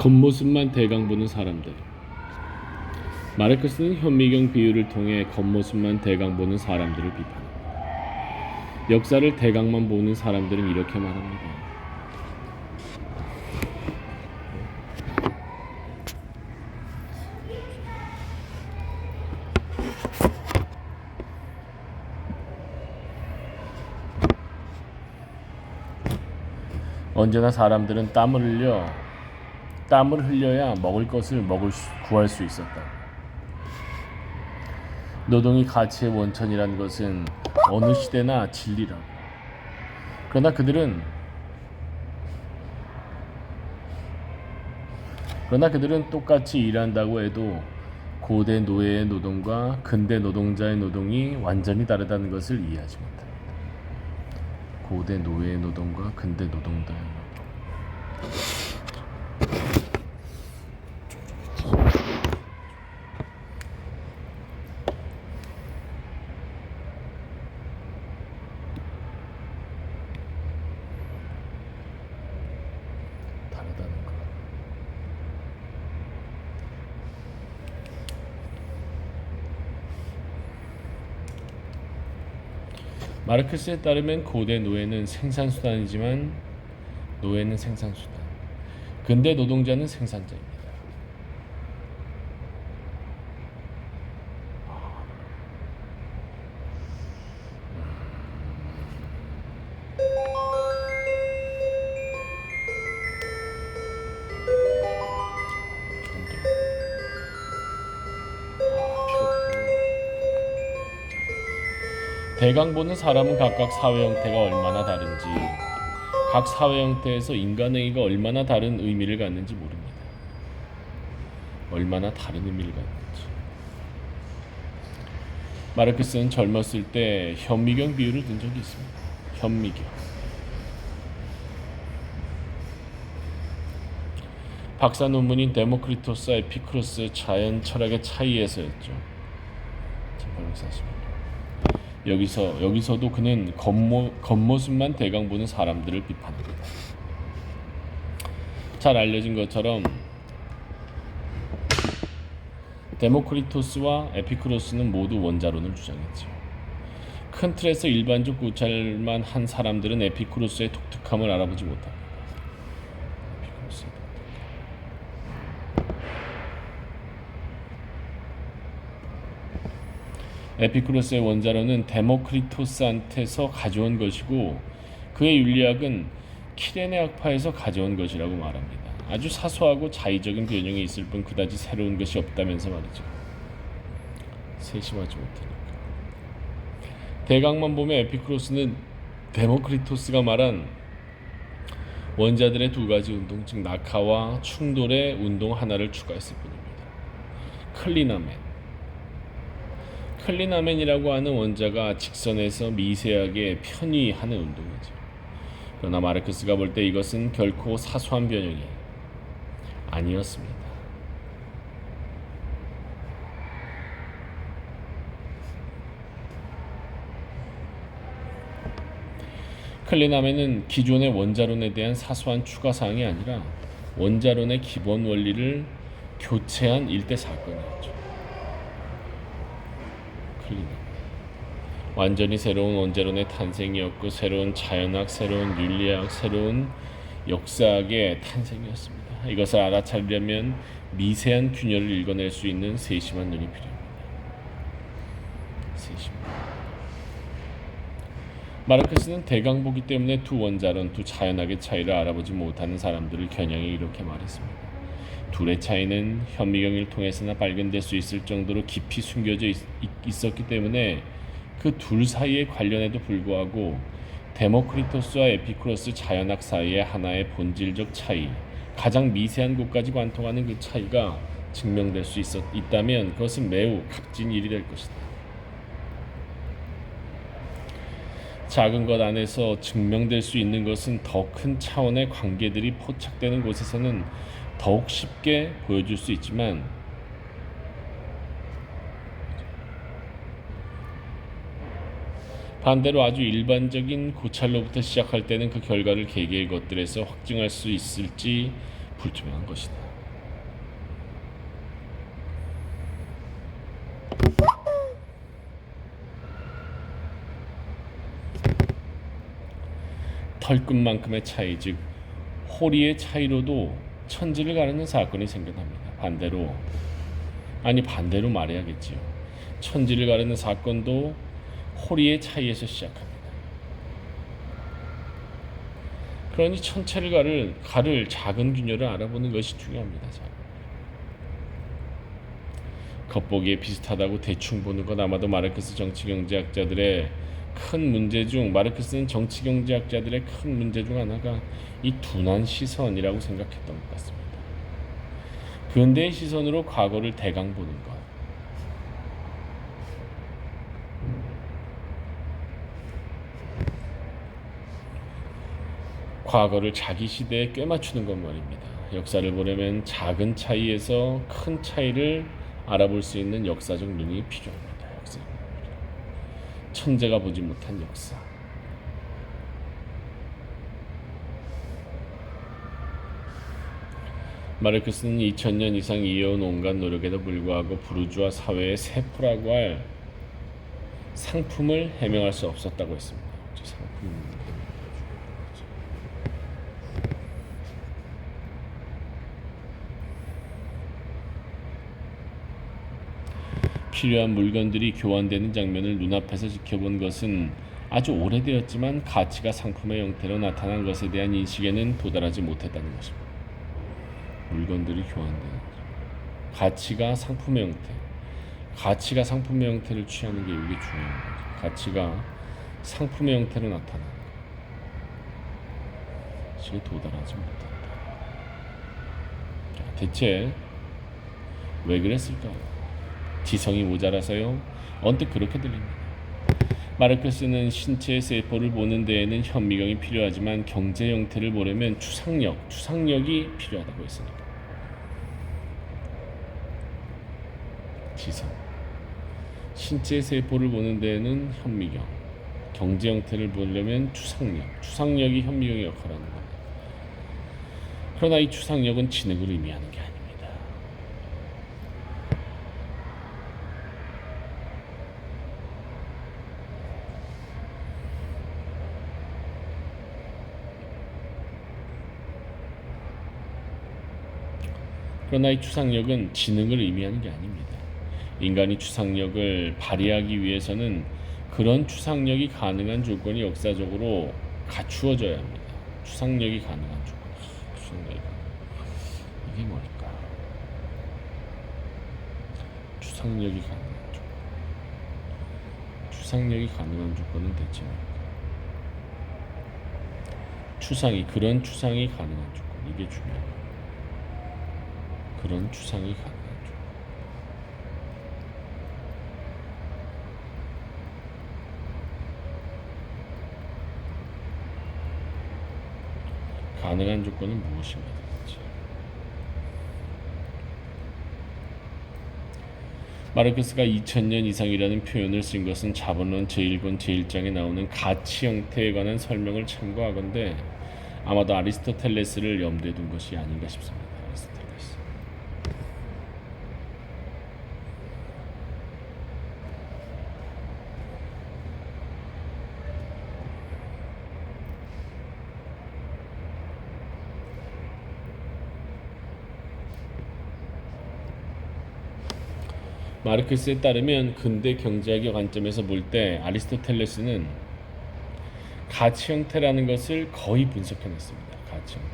겉모습만 대강 보는 사람들. 마르크스는 현미경 비유를 통해 겉모습만 대강 보는 사람들을 비판합니다. 역사를 대강만 보는 사람들은 이렇게 말합니다. 언제나 사람들은 땀을 흘려야 먹을 것을 구할 수 있었다. 노동이 가치의 원천이라는 것은 어느 시대나 진리라고. 그러나 그들은 똑같이 일한다고 해도 고대 노예의 노동과 근대 노동자의 노동이 완전히 다르다는 것을 이해하지 못합니다. 고대 노예의 노동과 근대 노동자의 노동. 다르다는 것. 마르크스에 따르면 고대 노예는 생산수단이지만 노예는 생산수단, 근대 노동자는 생산자입니다. 대강 보는 사람은 각각 사회 형태가 얼마나 다른지, 각 사회 형태에서 인간행위가 얼마나 다른 의미를 갖는지 모릅니다. 얼마나 다른 의미를 갖는지. 마르크스는 젊었을 때 현미경 비유를 든 적이 있습니다. 현미경. 박사 논문인 데모크리토스와 에피쿠로스 자연 철학의 차이에서였죠. 1840년. 여기서도 그는 겉모습만 대강 보는 사람들을 비판합니다. 잘 알려진 것처럼 데모크리토스와 에피쿠로스는 모두 원자론을 주장했죠. 큰 틀에서 일반적 고찰만 한 사람들은 에피쿠로스의 독특함을 알아보지 못합니다. 에피쿠로스의 원자론은 데모크리토스한테서 가져온 것이고 그의 윤리학은 키레네 학파에서 가져온 것이라고 말합니다. 아주 사소하고 자의적인 변형이 있을 뿐 그다지 새로운 것이 없다면서 말이죠. 세심하지 못하니까. 대강만 보면 에피쿠로스는 데모크리토스가 말한 원자들의 두 가지 운동, 즉 낙하와 충돌의 운동 하나를 추가했을 뿐입니다. 클리나멘이라고 하는 원자가 직선에서 미세하게 편移하는 운동이죠. 그러나 마르크스가 볼 때 이것은 결코 사소한 변형이 아니었습니다. 클리나멘은 기존의 원자론에 대한 사소한 추가사항이 아니라 원자론의 기본 원리를 교체한 일대 사건이었죠. 완전히 새로운 원자론의 탄생이었고 새로운 자연학, 새로운 윤리학, 새로운 역사학의 탄생이었습니다. 이것을 알아차리려면 미세한 균열을 읽어낼 수 있는 세심한 눈이 필요합니다. 마르크스는 대강 보기 때문에 두 원자론, 두 자연학의 차이를 알아보지 못하는 사람들을 겨냥해 이렇게 말했습니다. 둘의 차이는 현미경을 통해서나 발견될 수 있을 정도로 깊이 숨겨져 있었기 때문에 그 둘 사이의 관련에도 불구하고 데모크리토스와 에피쿠로스 자연학 사이의 하나의 본질적 차이, 가장 미세한 곳까지 관통하는 그 차이가 증명될 수 있다면 그것은 매우 값진 일이 될 것이다. 작은 것 안에서 증명될 수 있는 것은 더 큰 차원의 관계들이 포착되는 곳에서는 더욱 쉽게 보여줄 수 있지만 반대로 아주 일반적인 고찰로부터 시작할 때는 그 결과를 개개의 것들에서 확증할 수 있을지 불투명한 것이다. 털끝만큼의 차이, 즉 호리의 차이로도 천지를 가르는 사건이 생겨납니다. 반대로 말해야겠지요. 천지를 가르는 사건도 호리의 차이에서 시작합니다. 그러니 천체를 가를 작은 균열을 알아보는 것이 중요합니다. 겉보기에 비슷하다고 대충 보는 것, 아마도 마르크스 정치경제학자들의 큰 문제 중, 마르크스는 정치경제학자들의 큰 문제 중 하나가 이 둔한 시선이라고 생각했던 것 같습니다. 근대의 시선으로 과거를 대강 보는 것, 과거를 자기 시대에 꿰맞추는 것 말입니다. 역사를 보려면 작은 차이에서 큰 차이를 알아볼 수 있는 역사적 눈이 필요합니다. 천재가 보지 못한 역사. 마르크스는 2000년 이상 이어온 온갖 노력에도 불구하고 부르주아 사회의 세포라고 할 상품을 해명할 수 없었다고 했습니다. 필요한 물건들이 교환되는 장면을 눈앞에서 지켜본 것은 아주 오래되었지만 가치가 상품의 형태로 나타난 것에 대한 인식에는 도달하지 못했다는 것입니다. 물건들이 교환되는 가치가 상품의 형태를 취하는 게 이게 중요한 거죠. 가치가 상품의 형태로 나타나는 것에 도달하지 못한다. 대체 왜 그랬을까요? 지성이 모자라서요? 언뜻 그렇게 들립니다. 마르크스는 신체의 세포를 보는 데에는 현미경이 필요하지만 경제 형태를 보려면 추상력이 필요하다고 했으니까. 지성. 신체의 세포를 보는 데에는 현미경, 경제 형태를 보려면 추상력이 현미경의 역할을 하는 겁니다. 그러나 이 추상력은 지능을 의미하는 게 아닙니다. 그러나 이 추상력은 지능을 의미하는 게 아닙니다. 인간이 추상력을 발휘하기 위해서는 그런 추상력이 가능한 조건이 역사적으로 갖추어져야 합니다. 추상력이 가능한 조건. 이게 뭘까? 추상력이 가능한 조건은 대체 뭘까? 그런 추상이 가능한 조건. 이게 중요합니다. 그런 추상이 가능한 조건. 가능한 조건은 무엇인가? 마르크스가 2000년 이상이라는 표현을 쓴 것은 자본론 제1권 제1장에 나오는 가치 형태에 관한 설명을 참고하건대 아마도 아리스토텔레스를 염두에 둔 것이 아닌가 싶습니다. 마르크스에 따르면 근대 경제학의 관점에서 볼 때 아리스토텔레스는 가치 형태라는 것을 거의 분석해냈습니다. 가치 형태.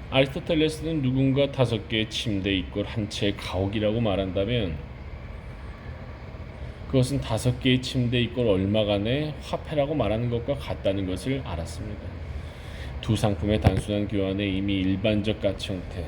아리스토텔레스는 누군가 5개의 침대 있고 한 채의 가옥이라고 말한다면 그것은 5개의 침대 있고 얼마간의 화폐라고 말하는 것과 같다는 것을 알았습니다. 두 상품의 단순한 교환에 이미 일반적 가치 형태,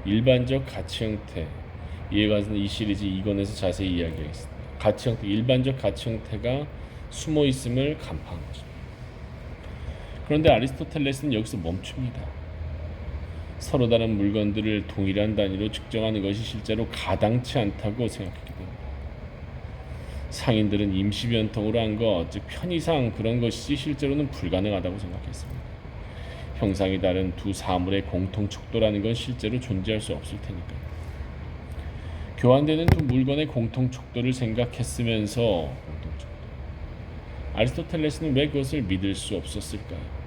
일반적 가치 형태, 이에 관해서는 이 시리즈 2권에서 자세히 이야기하겠습니다. 일반적 가치 형태가 숨어 있음을 간파한 것입니다. 그런데 아리스토텔레스는 여기서 멈춥니다. 서로 다른 물건들을 동일한 단위로 측정하는 것이 실제로 가당치 않다고 생각했기 때문입니다. 상인들은 임시변통으로 한 것, 즉 편의상 그런 것이 실제로는 불가능하다고 생각했습니다. 형상이 다른 두 사물의 공통 척도라는 건 실제로 존재할 수 없을 테니까요. 교환되는 두 물건의 공통 척도를 생각했으면서 공통 척도. 아리스토텔레스는 왜 그것을 믿을 수 없었을까요?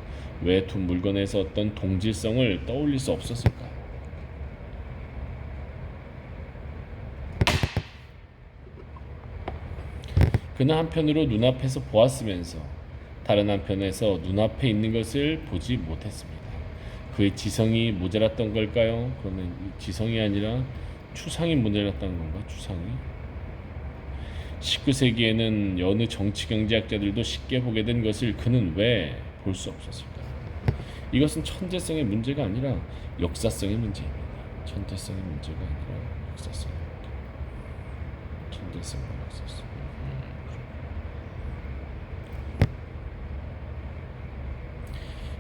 왜 두 물건에서 어떤 동질성을 떠올릴 수 없었을까요? 그는 한편으로 눈앞에서 보았으면서 다른 한편에서 눈앞에 있는 것을 보지 못했습니다. 그의 지성이 모자랐던 걸까요? 그러면 지성이 아니라 추상이 모자랐다는 건가? 추상이? 19세기에는 여느 정치 경제학자들도 쉽게 보게 된 것을 그는 왜 볼 수 없었을까? 이것은 천재성의 문제가 아니라 역사성의 문제입니다. 천재성의 문제가 아니라 역사성의 문제. 천재성과 역사성.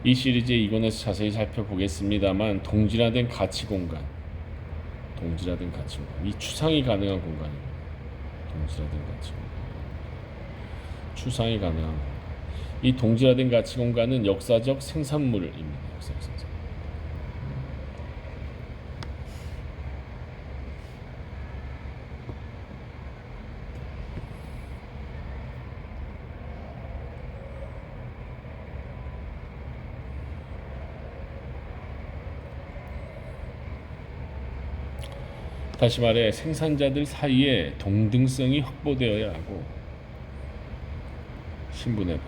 이 시리즈의 이권에서 자세히 살펴보겠습니다만 동질화된 가치 공간, 이 추상이 가능한 공간입니다. 동질화된 가치 공간, 추상이 가능한 공간. 이 동질화된 가치 공간은 역사적 생산물입니다. 역사적 생산. 다시 말해 생산자들 사이에 동등성이 확보되어야 하고 신분해봐.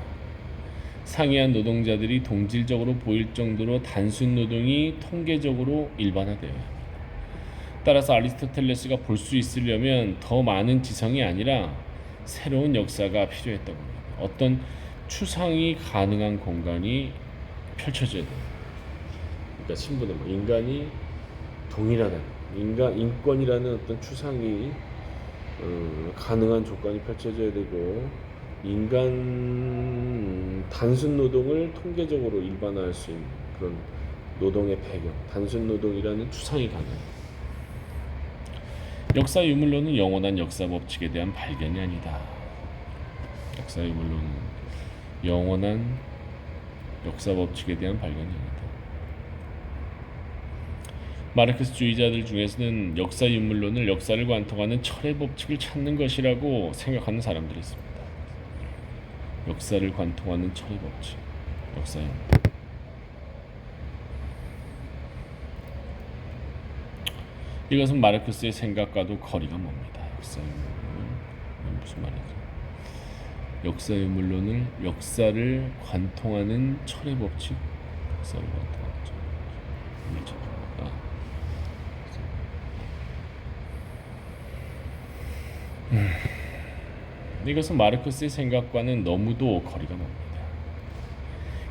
상이한 노동자들이 동질적으로 보일 정도로 단순 노동이 통계적으로 일반화되어야 합니다. 따라서 아리스토텔레스가 볼 수 있으려면 더 많은 지성이 아니라 새로운 역사가 필요했던 겁니다. 어떤 추상이 가능한 공간이 펼쳐져야 돼요. 그러니까 신분해봐. 인간이 동일하다. 인권이라는 어떤 추상이 가능한 조건이 펼쳐져야 되고 인간 단순 노동을 통계적으로 일반화할 수 있는 그런 노동의 배경, 단순 노동이라는 추상이 가능해요. 역사 유물론은 영원한 역사 법칙에 대한 발견이 아니다. 역사 유물론은 영원한 역사 법칙에 대한 발견이 아니다. 마르크스주의자들 중에서는 역사 유물론을 역사를 관통하는 철의 법칙을 찾는 것이라고 생각하는 사람들이 있습니다. 역사를 관통하는 철의 법칙, 역사 유물. 이것은 마르크스의 생각과도 거리가 멉니다. 역사 유물론은 무슨 말이죠? 역사 유물론을 역사를 관통하는 철의 법칙, 역사를 관통하는 철의 법칙. 이것은 마르크스의 생각과는 너무도 거리가 멉니다.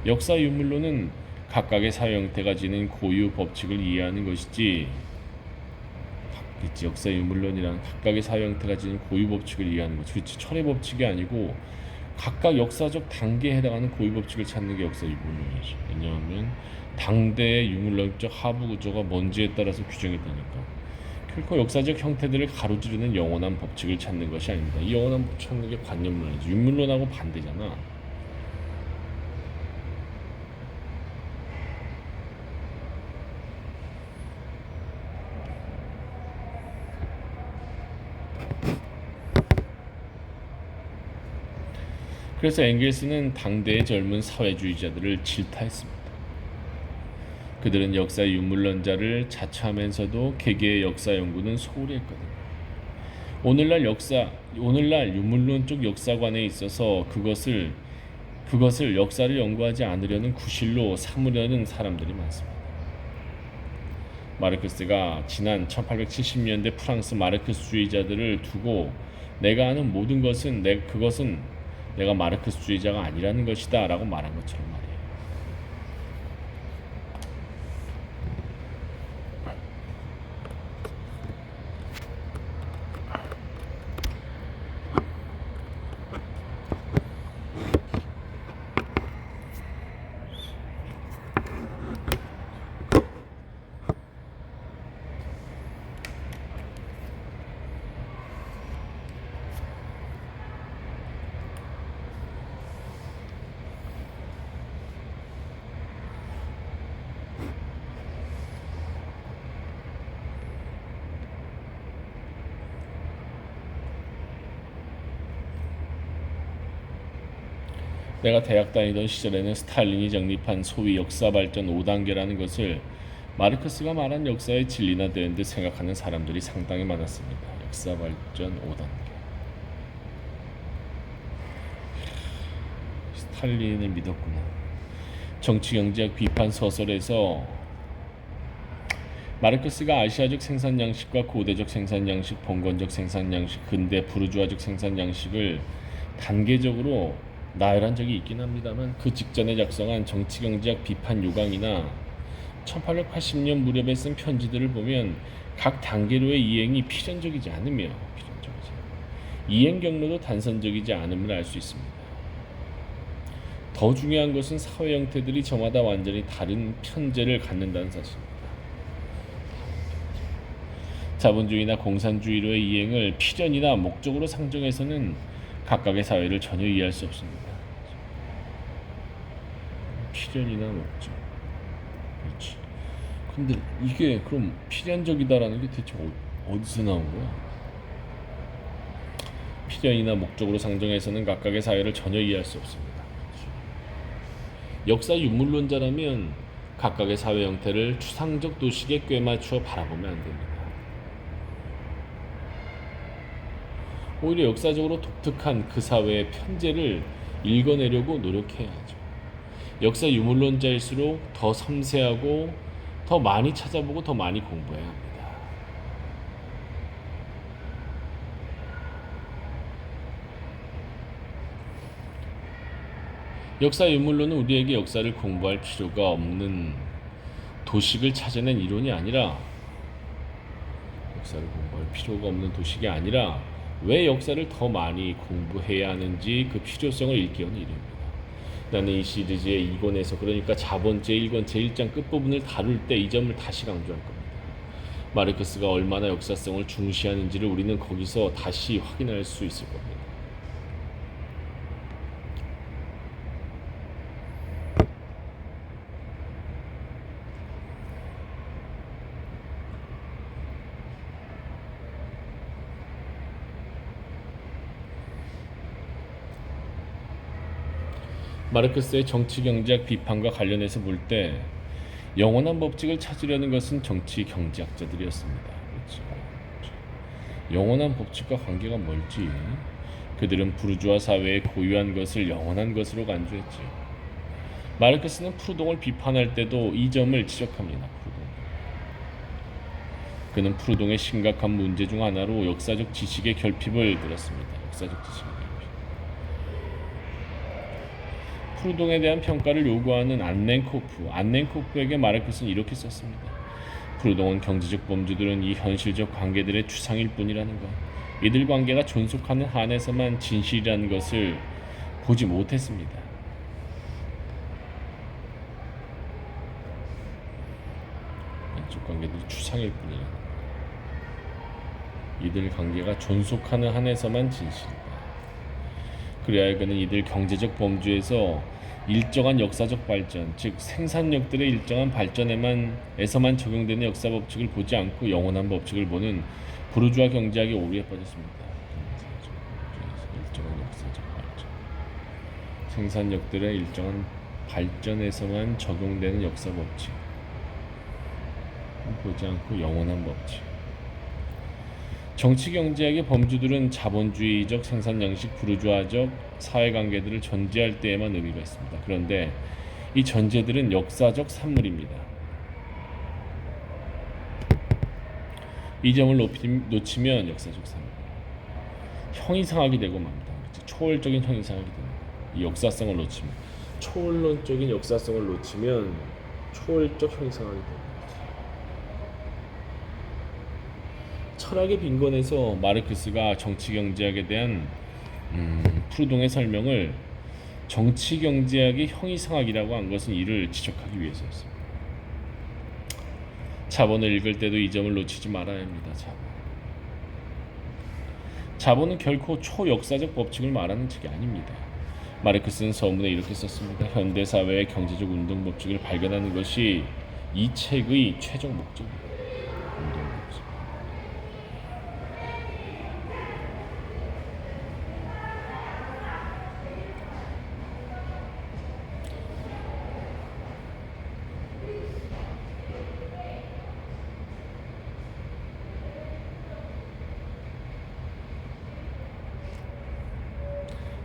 역사 유물론은 각각의 사회 형태가 지닌 고유 법칙을 이해하는 것이지, 역사 유물론이란 각각의 사회 형태가 지닌 고유 법칙을 이해하는 것이, 그렇지, 철의 법칙이 아니고 각각 역사적 단계에 해당하는 고유 법칙을 찾는 게 역사 유물론이죠. 왜냐하면 당대의 유물론적 하부 구조가 뭔지에 따라서 규정이 되니까. 결코 역사적 형태들을 가로지르는 영원한 법칙을 찾는 것이 아닙니다. 이 영원한 법칙 찾는 게 관념론이죠. 유물론하고 반대잖아. 그래서 엥겔스는 당대의 젊은 사회주의자들을 질타했습니다. 그들은 역사 유물론자를 자처하면서도 개개의 역사 연구는 소홀히 했거든요. 오늘날 유물론적 역사관에 있어서 그것을 역사를 연구하지 않으려는 구실로 삼으려는 사람들이 많습니다. 마르크스가 지난 1870년대 프랑스 마르크스주의자들을 두고 내가 아는 모든 것은 그것은 내가 마르크스주의자가 아니라는 것이다 라고 말한 것처럼 말이에요. 내가 대학 다니던 시절에는 스탈린이 정립한 소위 역사 발전 5단계라는 것을 마르크스가 말한 역사의 진리나 되는 듯 생각하는 사람들이 상당히 많았습니다. 역사 발전 5단계. 스탈린을 믿었구나. 정치경제학 비판 소설에서 마르크스가 아시아적 생산 양식과 고대적 생산 양식, 봉건적 생산 양식, 근대 부르주아적 생산 양식을 단계적으로 나열한 적이 있긴 합니다만 그 직전에 작성한 정치경제학 비판 요강이나 1880년 무렵에 쓴 편지들을 보면 각 단계로의 이행이 필연적이지 않으며 이행 경로도 단선적이지 않음을 알 수 있습니다. 더 중요한 것은 사회 형태들이 저마다 완전히 다른 편제를 갖는다는 사실입니다. 자본주의나 공산주의로의 이행을 필연이나 목적으로 상정해서는 각각의 사회를 전혀 이해할 수 없습니다. 필연이나 목적. 그렇지. 근데 이게 그럼 필연적이다라는 게 대체 어디서 나온 거야? 필연이나 목적으로 상정해서는 각각의 사회를 전혀 이해할 수 없습니다. 그렇지. 역사 유물론자라면 각각의 사회 형태를 추상적 도식에 꿰맞추어 바라보면 안 됩니다. 오히려 역사적으로 독특한 그 사회의 편제를 읽어내려고 노력해야죠. 역사 유물론자일수록 더 섬세하고 더 많이 찾아보고 더 많이 공부해야 합니다. 역사 유물론은 우리에게 역사를 공부할 필요가 없는 도식을 찾아낸 이론이 아니라 역사를 공부할 필요가 없는 도식이 아니라 왜 역사를 더 많이 공부해야 하는지 그 필요성을 일깨우는 이론입니다. 나는 이 시리즈의 2권에서 그러니까 자본 제1권 제1장 끝부분을 다룰 때 이 점을 다시 강조할 겁니다. 마르크스가 얼마나 역사성을 중시하는지를 우리는 거기서 다시 확인할 수 있을 겁니다. 마르크스의 정치경제학 비판과 관련해서 볼 때 영원한 법칙을 찾으려는 것은 정치경제학자들이었습니다. 그렇죠. 영원한 법칙과 관계가 멀지. 그들은 부르주아 사회의 고유한 것을 영원한 것으로 간주했지. 마르크스는 프루동을 비판할 때도 이 점을 지적합니다. 그는 프루동의 심각한 문제 중 하나로 역사적 지식의 결핍을 들었습니다. 역사적 지식의 프루동에 대한 평가를 요구하는 안넨코프에게 마르크스는 이렇게 썼습니다. 프루동은 경제적 범주들은 이 현실적 관계들의 추상일 뿐이라는 것, 이들 관계가 존속하는 한에서만 진실이라는 것을 보지 못했습니다. 현실적 관계들이 추상일 뿐이라는 것, 이들 관계가 존속하는 한에서만 진실이다. 그래야 그는 이들 경제적 범주에서 일정한 역사적 발전, 즉 생산력들의 일정한 발전에서만 적용되는 역사 법칙을 보지 않고 영원한 법칙을 보는 부르주아 경제학의 오류에 빠졌습니다. 일정한 역사적 발전, 생산력들의 일정한 발전에서만 적용되는 역사 법칙 보지 않고 영원한 법칙. 정치경제학의 범주들은 자본주의적 생산양식, 부르주아적 사회관계들을 전제할 때에만 의미가 있습니다. 그런데 이 전제들은 역사적 산물입니다. 이 점을 놓치면 역사적 산물, 형이상하게 되고 맙니다. 초월적인 형이상하게 됩니다. 이 역사성을 놓치면, 초월론적인 역사성을 놓치면 초월적 형이상하게 됩니다. 철학의 빈곤에서 마르크스가 정치경제학에 대한 프루동의 설명을 정치경제학의 형이상학이라고 한 것은 이를 지적하기 위해서였습니다. 자본을 읽을 때도 이 점을 놓치지 말아야 합니다. 자본은 결코 초역사적 법칙을 말하는 책이 아닙니다. 마르크스는 서문에 이렇게 썼습니다. 현대사회의 경제적 운동 법칙을 발견하는 것이 이 책의 최종 목적입니다.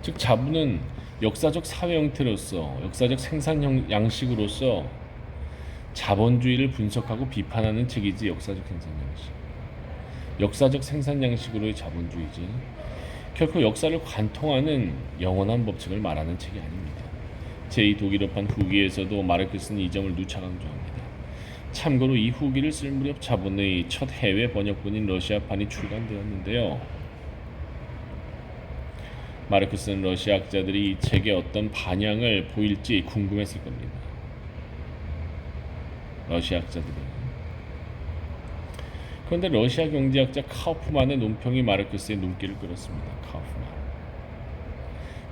즉 자본은 역사적 사회 형태로서, 역사적 생산 양식으로서 자본주의를 분석하고 비판하는 책이지 역사적 생산 양식. 역사적 생산 양식으로의 자본주의지 결코 역사를 관통하는 영원한 법칙을 말하는 책이 아닙니다. 제2독일어판 후기에서도 마르크스는 이 점을 누차 강조합니다. 참고로 이 후기를 쓸 무렵 자본의 첫 해외 번역본인 러시아판이 출간되었는데요. 마르크스는 러시아 학자들이 이 책에 어떤 반향을 보일지 궁금했을 겁니다. 러시아 학자들이. 그런데 러시아 경제학자 카우프만의 논평이 마르크스의 눈길을 끌었습니다. 카우프만.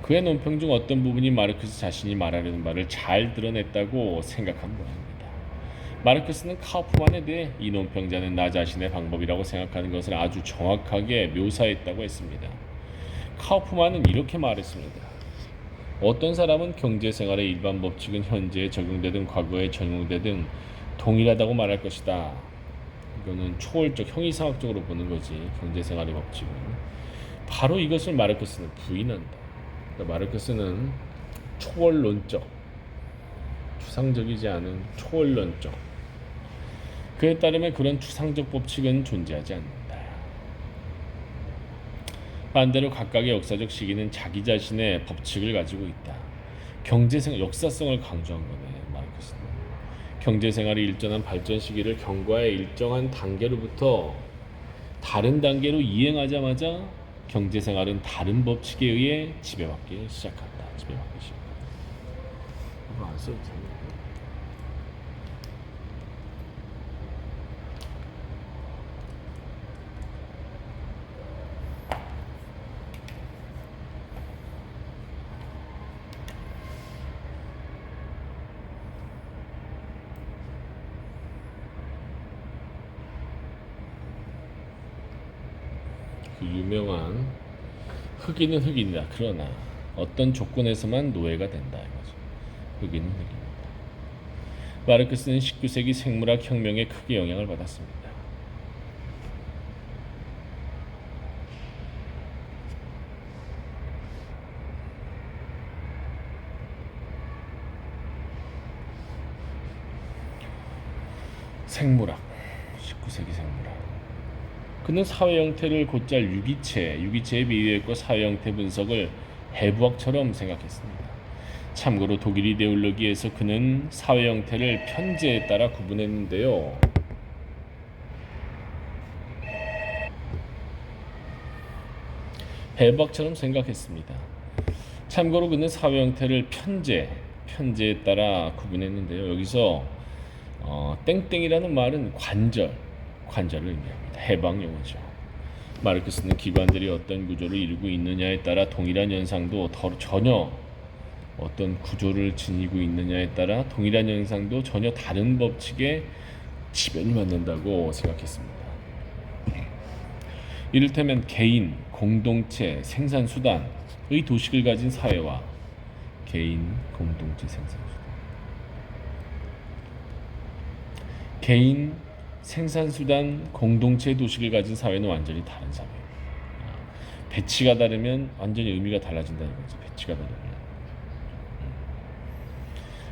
그의 논평 중 어떤 부분이 마르크스 자신이 말하려는 바를 잘 드러냈다고 생각한 모양입니다. 마르크스는 카우프만에 대해 이 논평자는 나 자신의 방법이라고 생각하는 것을 아주 정확하게 묘사했다고 했습니다. 카우프만은 이렇게 말했습니다. 어떤 사람은 경제생활의 일반 법칙은 현재에 적용되든 과거에 적용되든 동일하다고 말할 것이다. 이거는 초월적 형이상학적으로 보는 거지. 경제생활의 법칙은 바로 이것을 마르크스는 부인한다. 그러니까 마르크스는 초월론적, 추상적이지 않은 초월론적, 그에 따르면 그런 추상적 법칙은 존재하지 않는다. 반대로 각각의 역사적 시기는 자기 자신의 법칙을 가지고 있다. 경제생 역사성을 강조한 거네. 마르크스는 경제생활의 일정한 발전 시기를 경과의 일정한 단계로부터 다른 단계로 이행하자마자 경제생활은 다른 법칙에 의해 지배받기 시작한다. 지배받기 시작한다. 이거 안 써도 되는 그 유명한 흑인은 흑인이다. 그러나 어떤 조건에서만 노예가 된다. 이거죠. 흑인은 흑인이다. 마르크스는 19세기 생물학 혁명에 크게 영향을 받았습니다. 생물학, 19세기 생물학. 그는 사회 형태를 곧잘 유기체에 비유했고 사회 형태 분석을 해부학처럼 생각했습니다. 참고로 독일 이데올로기에서 그는 사회 형태를 편제에 따라 구분했는데요. 해부학처럼 생각했습니다. 참고로 그는 사회 형태를 편제에 따라 구분했는데요. 여기서 땡땡이라는 말은 관절을 의미합니다. 해방 용어죠. 마르크스는 기관들이 어떤 구조를 이루고 있느냐에 따라 동일한 현상도 전혀 어떤 구조를 지니고 있느냐에 따라 동일한 현상도 전혀 다른 법칙에 지배를 받는다고 생각했습니다. 이를테면 개인, 공동체, 생산수단의 도식을 가진 사회와 개인, 공동체, 생산수단 개인, 생산수단, 공동체 도식을 가진 사회는 완전히 다른 사회예요. 배치가 다르면 완전히 의미가 달라진다는 거죠. 배치가 다르면.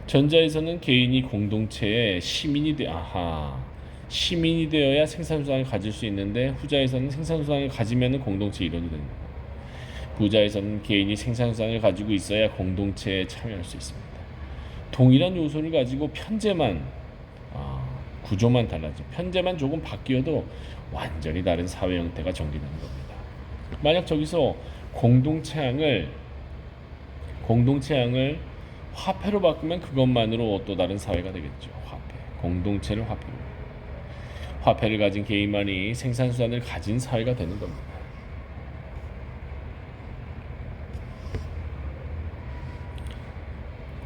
전자에서는 개인이 공동체의 시민이 되어야 생산수단을 가질 수 있는데 후자에서는 생산수단을 가지면 공동체 일원이 되는 거예요. 부자에서는 개인이 생산수단을 가지고 있어야 공동체에 참여할 수 있습니다. 동일한 요소를 가지고 구조만 달라져. 편제만 조금 바뀌어도 완전히 다른 사회 형태가 전개되는 겁니다. 만약 저기서 공동체항을 화폐로 바꾸면 그것만으로 또 다른 사회가 되겠죠. 공동체를 화폐를 가진 개인만이 생산수단을 가진 사회가 되는 겁니다.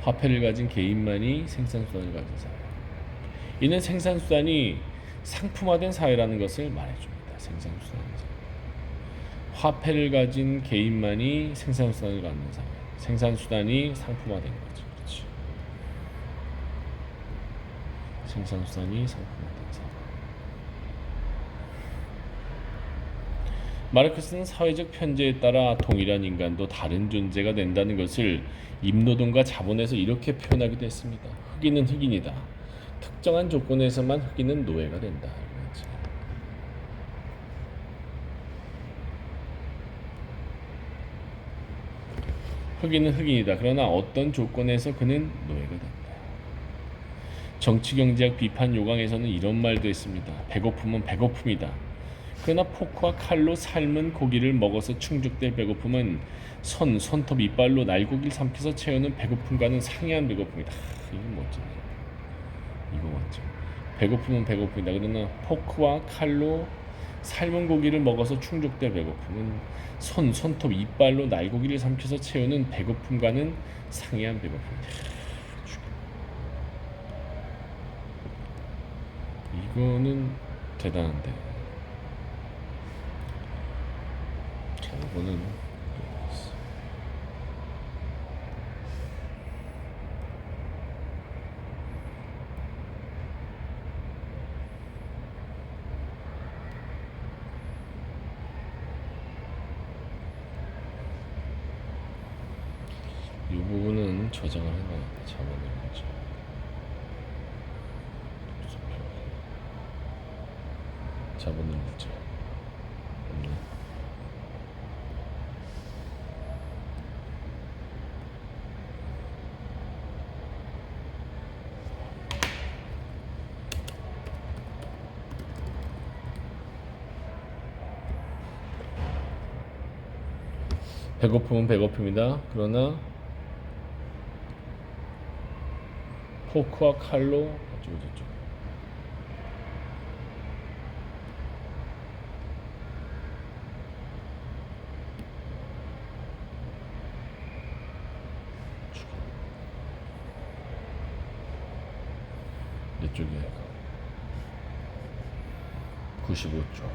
화폐를 가진 개인만이 생산수단을 가진 사회. 이는 생산수단이 상품화된 사회라는 것을 말해줍니다. 화폐를 가진 개인만이 생산수단을 갖는 사회. 생산수단이 상품화된 거죠. 그렇지. 생산수단이 상품화된 사회. 마르크스는 사회적 편제에 따라 동일한 인간도 다른 존재가 된다는 것을 임노동과 자본에서 이렇게 표현하기도 했습니다. 흑인은 흑인이다. 특정한 조건에서만 흑인은 노예가 된다. 흑인은 흑인이다. 그러나 어떤 조건에서 그는 노예가 된다. 정치경제학 비판 요강에서는 이런 말도 했습니다. 배고픔은 배고픔이다. 그러나 포크와 칼로 삶은 고기를 먹어서 충족될 배고픔은 손톱, 이빨로 날고기를 삼켜서 채우는 배고픔과는 상이한 배고픔이다. 이거 멋지네. 이거 맞죠? 배고픔은 배고픔이다. 그러나 포크와 칼로 삶은 고기를 먹어서 충족될 배고픔은 손톱, 이빨로 날고기를 삼켜서 채우는 배고픔과는 상이한 배고픔이다. 이거는 대단한데. 자, 이거는 이 부분은 저장을 해놔야 돼. 자본을 먼저. 자본을 먼저. 없네. 배고픔은 배고픔이다. 그러나 포크와 칼로 어쩌고저쩌고. 이쪽에 95쪽.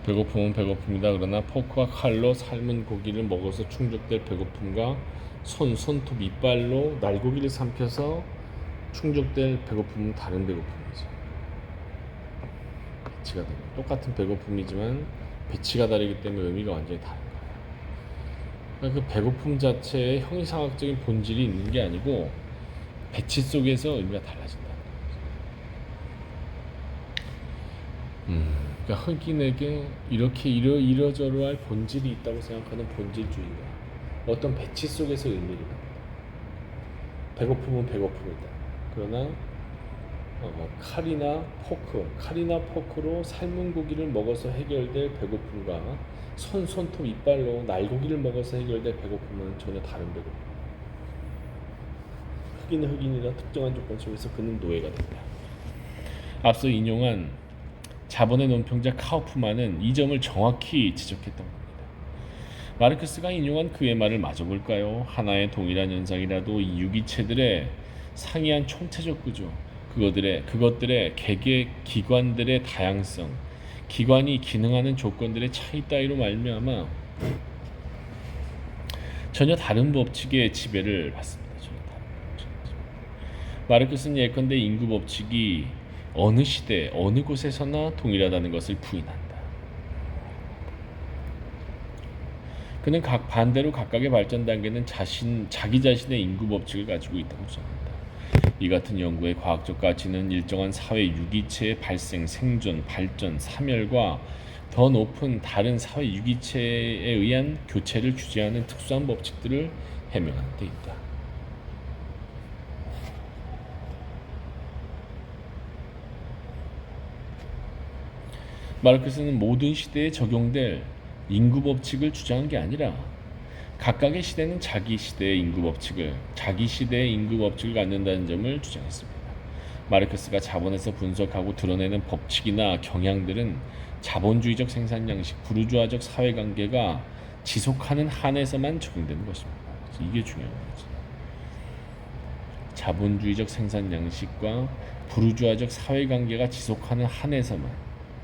배고픔은 배고픔이다. 그러나 포크와 칼로 삶은 고기를 먹어서 충족될 배고픔과 손톱, 이빨로 날고기를 삼켜서 충족될 배고픔은 다른 배고픔이죠. 배치가 다르다. 똑같은 배고픔이지만 배치가 다르기 때문에 의미가 완전히 다른 거예요. 그러니까 그 배고픔 자체에 형이상학적인 본질이 있는 게 아니고 배치 속에서 의미가 달라진다. 그러니까 흑인에게 이렇게 이러저러할 본질이 있다고 생각하는 본질주의가 어떤 배치 속에서 의미를 갖는다. 배고픔은 배고픔이다. 그러나 칼이나 포크로 삶은 고기를 먹어서 해결될 배고픔과 손톱, 이빨로 날고기를 먹어서 해결될 배고픔은 전혀 다른 배고픔. 흑인은 흑인이라 특정한 조건 속에서 그는 노예가 된다. 앞서 인용한 자본의 논평자 카우프만은 이 점을 정확히 지적했던 겁니다. 마르크스가 인용한 그의 말을 마저 볼까요? 하나의 동일한 현상이라도 이 유기체들의 상이한 총체적 구조, 그것들의 개개 기관들의 다양성, 기관이 기능하는 조건들의 차이 따위로 말미암아 전혀 다른 법칙의 지배를 받습니다. 마르크스는 예컨대 인구 법칙이 어느 시대, 어느 곳에서나 동일하다는 것을 부인한다. 그는 반대로 각각의 발전 단계는 자기 자신의 인구 법칙을 가지고 있다고 주장한다. 이 같은 연구의 과학적 가치는 일정한 사회 유기체의 발생, 생존, 발전, 사멸과 더 높은 다른 사회 유기체에 의한 교체를 규제하는 특수한 법칙들을 해명하는 데 있다. 마르크스는 모든 시대에 적용될 인구 법칙을 주장한 게 아니라 각각의 시대는 자기 시대의 인구 법칙을 갖는다는 점을 주장했습니다. 마르크스가 자본에서 분석하고 드러내는 법칙이나 경향들은 자본주의적 생산 양식, 부르주아적 사회관계가 지속하는 한에서만 적용되는 것입니다. 이게 중요한 거지. 자본주의적 생산 양식과 부르주아적 사회관계가 지속하는 한에서만,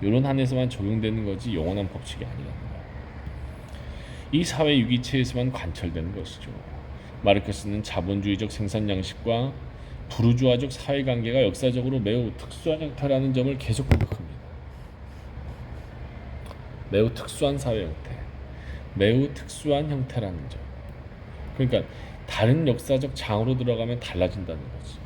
이런 한에서만 적용되는 거지 영원한 법칙이 아니라는 거야. 이 사회 유기체에서만 관철되는 것이죠. 마르크스는 자본주의적 생산 양식과 부르주아적 사회관계가 역사적으로 매우 특수한 형태라는 점을 계속 공격합니다. 매우 특수한 사회 형태, 매우 특수한 형태라는 점. 그러니까 다른 역사적 장으로 들어가면 달라진다는 거지.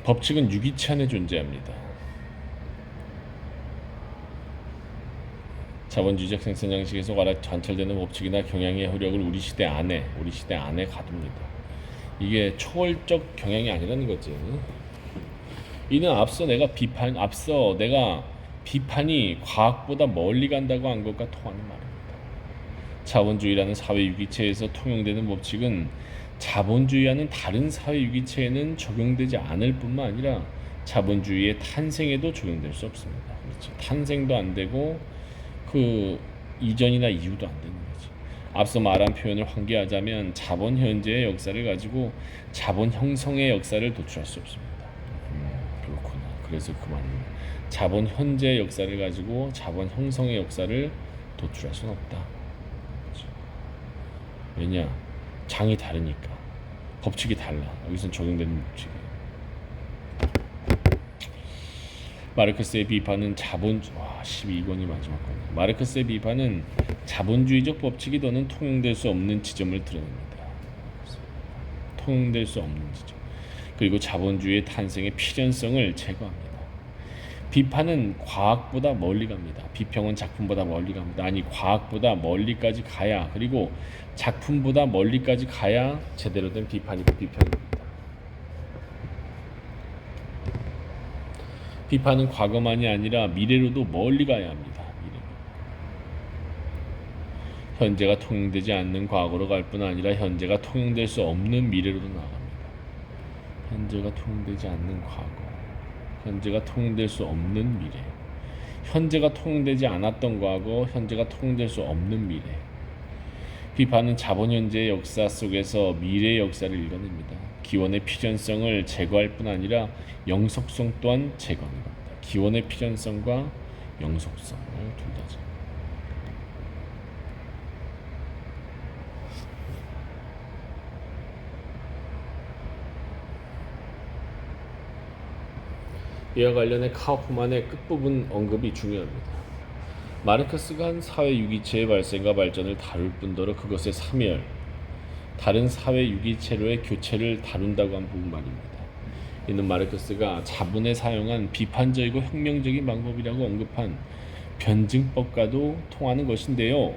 법칙은 유기체 안에 존재합니다. 자본주의적 생산 양식에서 관철되는 법칙이나 경향의 효력을 우리 시대 안에 가둡니다. 이게 초월적 경향이 아니라는 거지. 이는 앞서 내가 비판이 과학보다 멀리 간다고 한 것과 통하는 말입니다. 자본주의라는 사회 유기체에서 통용되는 법칙은 자본주의와는 다른 사회 유기체에는 적용되지 않을 뿐만 아니라 자본주의의 탄생에도 적용될 수 없습니다. 그렇죠. 탄생도 안 되고 그 이전이나 이후도 안 되는 거지. 앞서 말한 표현을 환기하자면 자본 현재의 역사를 가지고 자본 형성의 역사를 도출할 수 없습니다. 그렇구나. 그래서 그 말입니다. 자본 현재의 역사를 가지고 자본 형성의 역사를 도출할 수는 없다. 그렇죠. 왜냐? 장이 다르니까. 법칙이 달라. 여기서는 적용되는 법칙이에요. 마르크스의 비판은 12권이 마지막 거네. 마르크스의 비판은 자본주의적 법칙이 더는 통용될 수 없는 지점을 드러냅니다. 통용될 수 없는 지점. 그리고 자본주의의 탄생의 필연성을 제거합니다. 비판은 과학보다 멀리 갑니다. 비평은 작품보다 멀리 갑니다. 아니, 과학보다 멀리까지 가야, 그리고 작품보다 멀리까지 가야 제대로 된 비판이고 비평입니다. 비판은 과거만이 아니라 미래로도 멀리 가야 합니다. 현재가 통용되지 않는 과거로 갈 뿐 아니라 현재가 통용될 수 없는 미래로도 나아갑니다. 현재가 통용되지 않는 과거, 현재가 통용될 수 없는 미래, 현재가 통용되지 않았던 과거, 현재가 통용될 수 없는 미래. 비판은 자본 현재의 역사 속에서 미래의 역사를 읽어냅니다. 기원의 필연성을 제거할 뿐 아니라 영속성 또한 제거하는 겁니다. 기원의 필연성과 영속성을 둘 다 제거. 이와 관련해 카우프만의 끝부분 언급이 중요합니다. 마르크스가 한 사회 유기체의 발생과 발전을 다룰 뿐더러 그것의 사멸, 다른 사회 유기체로의 교체를 다룬다고 한 부분 말입니다. 이는 마르크스가 자본에 사용한 비판적이고 혁명적인 방법이라고 언급한 변증법과도 통하는 것인데요.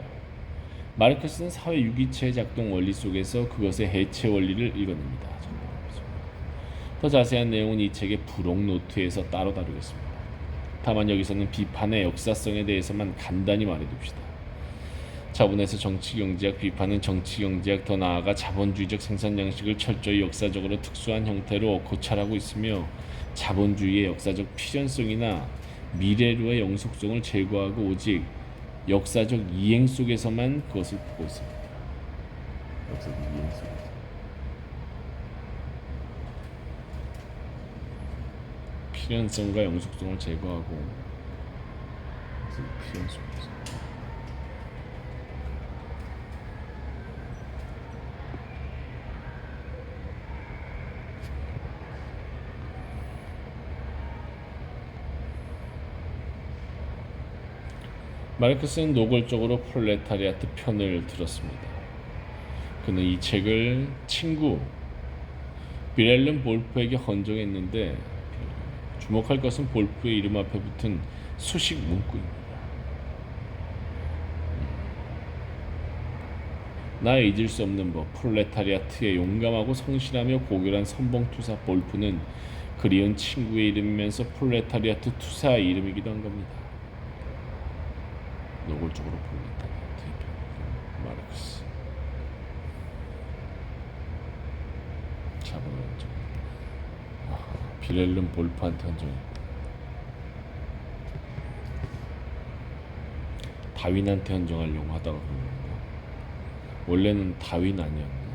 마르크스는 사회 유기체의 작동 원리 속에서 그것의 해체 원리를 읽어냅니다. 더 자세한 내용은 이 책의 부록 노트에서 따로 다루겠습니다. 다만 여기서는 비판의 역사성에 대해서만 간단히 말해둡시다. 자본에서 정치경제학, 비판은 정치경제학, 더 나아가 자본주의적 생산 양식을 철저히 역사적으로 특수한 형태로 고찰하고 있으며 자본주의의 역사적 필연성이나 미래로의 영속성을 제거하고 오직 역사적 이행 속에서만 그것을 보고 있습니다. 역사적 이행 속에서. 필연성과 영속성을 제거하고 필연성에서. 마르크스는 노골적으로 프롤레타리아트 편을 들었습니다. 그는 이 책을 친구 빌헬름 볼프에게 헌정했는데 주목할 것은 볼프의 이름 앞에 붙은 수식 문구입니다. 나 잊을 수 없는 법, 프롤레타리아트의 용감하고 성실하며 고결한 선봉투사 볼프는 그리운 친구의 이름이면서 프롤레타리아트 투사의 이름이기도 한 겁니다. 노골적으로 프롤레타리아트의 마르크스. 자본의 헌정. 빌헬름 볼프한테 헌정했고 다윈한테 헌정하려고 하다가 그런 건가? 원래는 다윈 아니었나?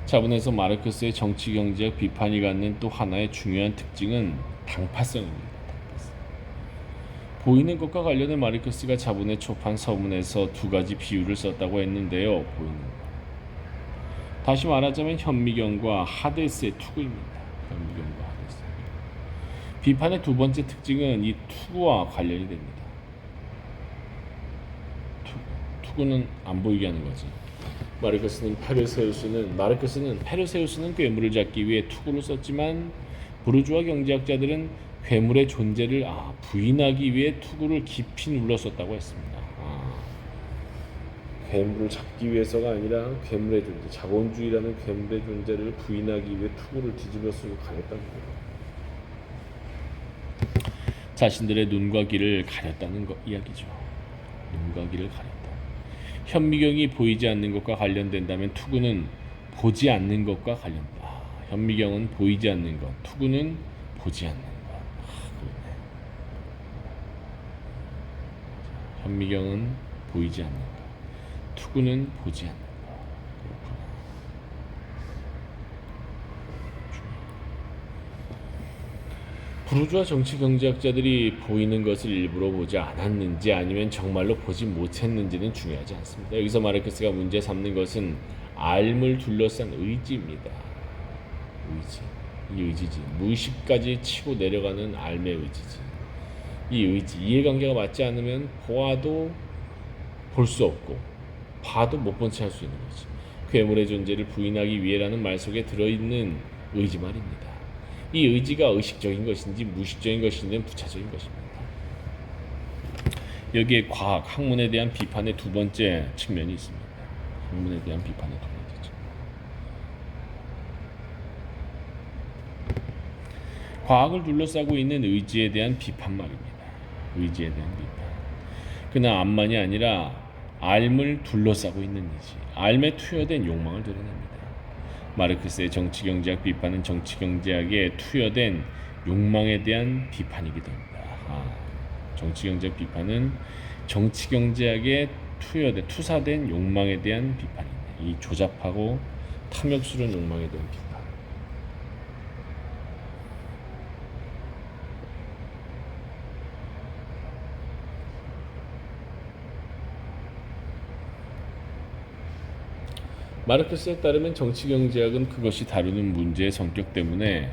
자본에서 마르크스의 정치 경제학 비판이 갖는 또 하나의 중요한 특징은 당파성입니다. 당파성. 보이는 것과 관련해 마르크스가 자본의 초판 서문에서 두 가지 비유를 썼다고 했는데요. 보이는 것. 다시 말하자면 현미경과 하데스의 투구입니다. 현미경과 하데스. 비판의 두 번째 특징은 이 투구와 관련이 됩니다. 투구는 안 보이게 하는 거지. 마르크스는 페르세우스는 괴물을 잡기 위해 투구를 썼지만 부르주아 경제학자들은 괴물의 존재를 부인하기 위해 투구를 깊이 눌렀었다고 했습니다. 괴물을 잡기 위해서가 아니라 괴물의 존재, 자본주의라는 괴물의 존재를 부인하기 위해 투구를 뒤집어 쓰고 가렸다는 거예요. 자신들의 눈과 귀를 가렸다는 이야기죠. 눈과 귀를 가렸다. 현미경이 보이지 않는 것과 관련된다면 투구는 보지 않는 것과 관련된다. 현미경은 보이지 않는 것, 투구는 보지 않는 것. 그러네. 현미경은 보이지 않는 것, 투구는 보지 않는 것. 그렇구나. 부르주아 정치 경제학자들이 보이는 것을 일부러 보지 않았는지 아니면 정말로 보지 못했는지는 중요하지 않습니다. 여기서 마르크스가 문제 삼는 것은 알을 둘러싼 의지입니다. 의지. 이 의지지. 무의식까지 치고 내려가는 알의 의지지. 이 의지, 이해관계가 맞지 않으면 보아도 볼 수 없고 봐도 못 본 채 할 수 있는 거지. 괴물의 존재를 부인하기 위해라는 말 속에 들어있는 의지 말입니다. 이 의지가 의식적인 것인지 무의식적인 것인지는 부차적인 것입니다. 여기에 과학, 학문에 대한 비판의 두 번째 측면이 있습니다. 학문에 대한 비판의 두 번째 측면. 과학을 둘러싸고 있는 의지에 대한 비판 말입니다. 의지에 대한 비판. 그러나 암만이 아니라 알을 둘러싸고 있는 의지, 알에 투여된 욕망을 드러냅니다. 마르크스의 정치경제학 비판은 정치경제학에 투여된 욕망에 대한 비판이기도 합니다. 정치경제학 비판은 정치경제학에 투사된 욕망에 대한 비판입니다. 이 조잡하고 탐욕스러운 욕망에 대한 비판. 마르크스에 따르면 정치경제학은 그것이 다루는 문제의 성격 때문에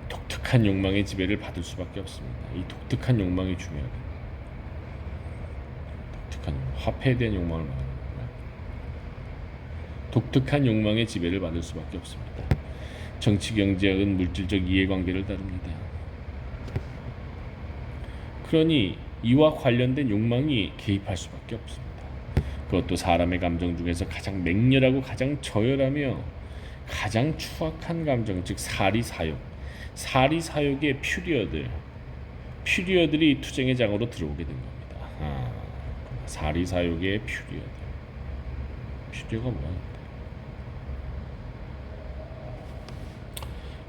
독특한 욕망의 지배를 받을 수밖에 없습니다. 이 독특한 욕망이 중요합니다. 독특한 화폐에 대한 욕망을 말하는 거예요. 독특한 욕망의 지배를 받을 수밖에 없습니다. 정치경제학은 물질적 이해관계를 다룹니다. 그러니 이와 관련된 욕망이 개입할 수밖에 없습니다. 그것도 사람의 감정 중에서 가장 맹렬하고 가장 저열하며 가장 추악한 감정, 즉 사리사욕의 퓨리어들이 투쟁의 장으로 들어오게 된 겁니다. 사리사욕의 퓨리어가 뭐야?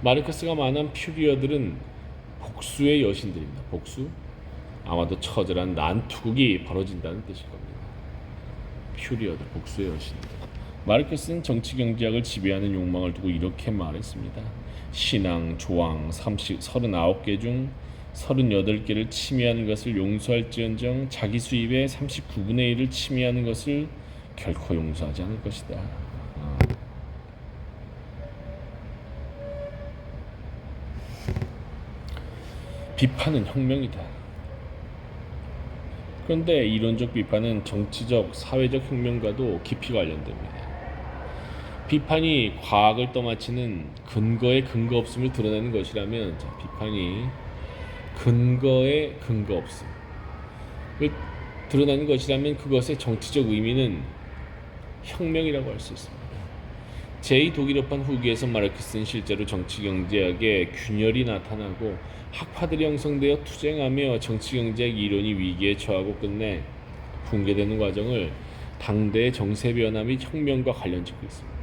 마르크스가 말한 퓨리어들은 복수의 여신들입니다. 복수? 아마도 처절한 난투극이 벌어진다는 뜻일 겁니다. 퓨리어들, 복수의 여신들. 마르크스는 정치경제학을 지배하는 욕망을 두고 이렇게 말했습니다. 신앙, 조항 39개 중 38개를 침해하는 것을 용서할지언정 자기 수입의 39분의 1을 침해하는 것을 결코 용서하지 않을 것이다. 비판은 혁명이다. 그런데 이론적 비판은 정치적, 사회적 혁명과도 깊이 관련됩니다. 비판이 과학을 떠받치는 근거의 근거 없음을 드러내는 것이라면, 자, 비판이 근거의 근거 없음을 드러내는 것이라면 그것의 정치적 의미는 혁명이라고 할 수 있습니다. 제2독일어판 후기에서 마르크스는 실제로 정치경제학에 균열이 나타나고 학파들이 형성되어 투쟁하며 정치경제학 이론이 위기에 처하고 끝내 붕괴되는 과정을 당대의 정세 변화 및 혁명과 관련짓고 있습니다.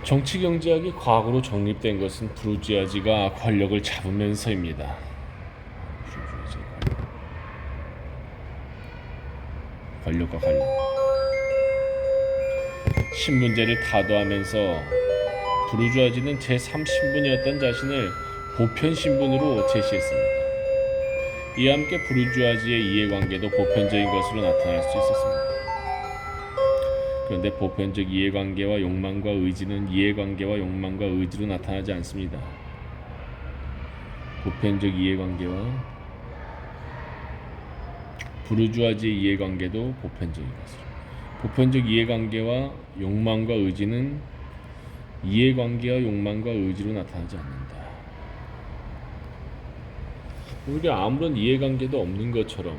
정치경제학이 과학으로 정립된 것은 부르주아지가 권력을 잡으면서입니다. 권력과 관련. 신분제를 타도하면서 부르주아지는 제3신분이었던 자신을 보편신분으로 제시했습니다. 이와 함께 부르주아지의 이해관계도 보편적인 것으로 나타날 수 있었습니다. 그런데 보편적 이해관계와 욕망과 의지는 이해관계와 욕망과 의지로 나타나지 않습니다. 보편적 이해관계와 부르주아지의 이해관계도 보편적인 것으로. 보편적 이해관계와 욕망과 의지는 이해관계와 욕망과 의지로 나타나지 않는다. 오히려 아무런 이해관계도 없는 것처럼,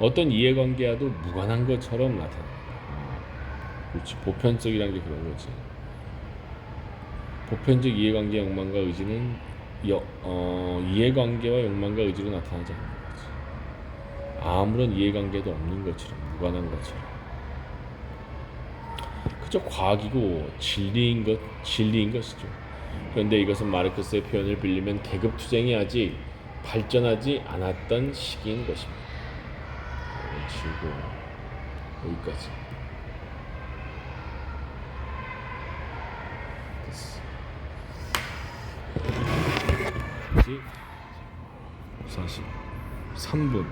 어떤 이해관계와도 무관한 것처럼 나타난다. 그렇지, 보편적이라는 게 그런 거지. 보편적 이해관계, 욕망과 의지는 이해관계와 욕망과 의지로 나타나지 않는 거지. 아무런 이해관계도 없는 것처럼, 무관한 것처럼. 그저 과학이고 진리인 것이죠. 그런데 이것은 마르크스의 표현을 빌리면 계급투쟁이 아직 발전하지 않았던 시기인 것입니다. 지우고 여기까지. 43분